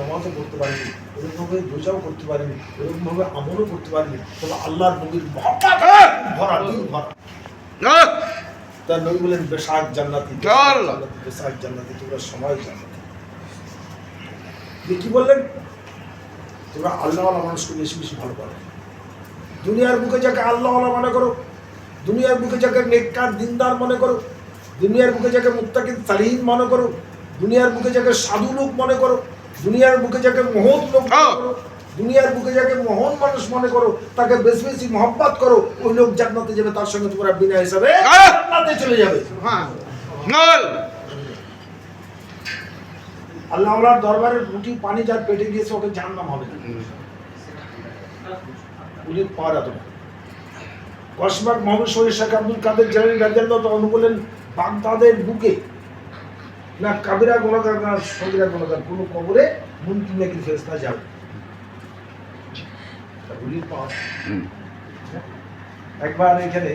নামাজও করতে পারিনি, এরকমভাবে রোজাও করতে পারিনি, এরকমভাবে আমলও করতে পারিনি, তবে আল্লাহর নবীর মহব্বত ভরা দিল ভরা। তার নবী বলেন বেশাক জান্নাতি, বেশাক জান্নাতি, তোমরা সময় জান্নাতি। কি বললেন? তোমরা আল্লাহওয়ালা মানুষকে বেশি বেশি ভালো করো। দুনিয়ার বুকে যাকে আল্লাহওয়ালা মনে করো, দুনিয়ার বুকে যাকে নেককার দিনদার মনে করো, দুনিয়ার বুকে যাকে মুত্তাকিন সালিহিন মনে করো, দুনিয়ার বুকে যাকে সাধু লোক মনে করো, দুনিয়ার বুকে যাকে মহৎ লোক মনে করো, দুনিয়ার বুকে যাকে মহান মানুষ মনে করো, তাকে বেশি বেশি মহব্বত করো, ওই লোক জান্নাতে যাবে, তার সঙ্গে তোমরা বিনা হিসাবে জান্নাতে চলে যাবে। আল্লাহর দরবারে রুটি পানি যার পেটে গিয়েছে ওকে জাহান্নাম হবে না। উনি পাওয়া যেত না। কসবাক মোহাম্মদ শরীফ শেখ আব্দুল কাদের জিলানী রাদিয়াল্লাহু তাআলা বলেন, বাগদাদের বুকে না কাবিরা গুনাহগার না সগীরা গুনাহগার কোনো কবরে মুনকির নাকির ফেরেশতা যাবে। একবার এখানে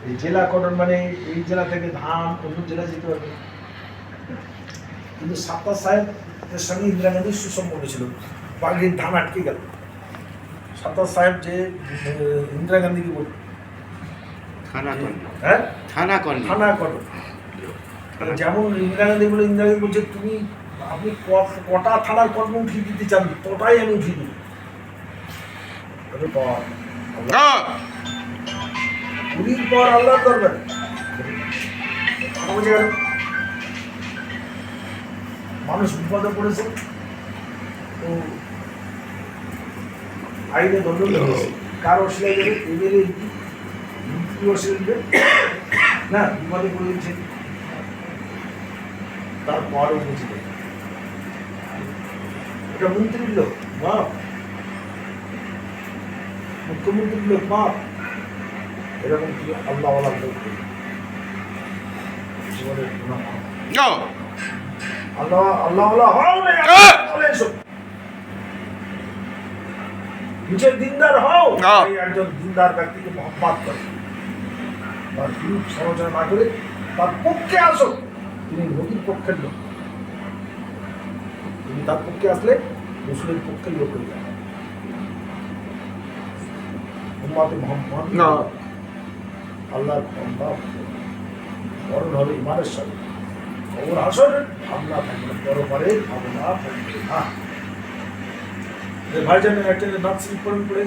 এই জেলা কোডন মানে এই জেলা থেকে ধান অন্য জেলা যেতে পারবে, কিন্তু সাত্তার সাহেবের সঙ্গে ইন্দিরা গান্ধীর সুসম্পর্ক ছিল, বাগড়ির ধান আটকে গেল। সাত্তার সাহেব যে ইন্দিরা গান্ধীকে বল থানা করো, যেমন ইন্দিরা গান্ধী বলে, ইন্দিরা গান্ধী বলছে তুমি আপনি কটা থানার কর্ম উঠিয়ে দিতে চান, তটাই আমি উঠিয়ে দিই। পুরীর পর আল্লাহর দরবারে মানুষ বিপদে পড়েছে, তো আইনে দণ্ড হয়েছে। কার অসিলায় যাবে? এমএলএ অসিলায় না, বিপদে পড়ে গেছে, তারপরও বুঝে দেবে এটা মন্ত্রীর লোক বাপ, মুখ্যমন্ত্রীর লোক বাপ, এরকম কি আল্লাহ লোক জীবনের আল্লাহ নিজের দিনদার হও, একজন দিনদার ব্যক্তিকে মহব্বত করে, তার বিরূপ সমালোচনা না করে তার পক্ষে আসো। তিনি নবীর পক্ষের লোক, তুমি তার পক্ষে আসলে মুসলিম পক্ষের লোক হয়ে যাবে। উম্মতে মুহাম্মদ আল্লাহর বান্দা মরণ হবে ইমানের সাথে, খবর আসলে ভাবনা থাকবে, পরপারে ভাবনা থাকবে না। ভাইজান একটা নাচ পড়ে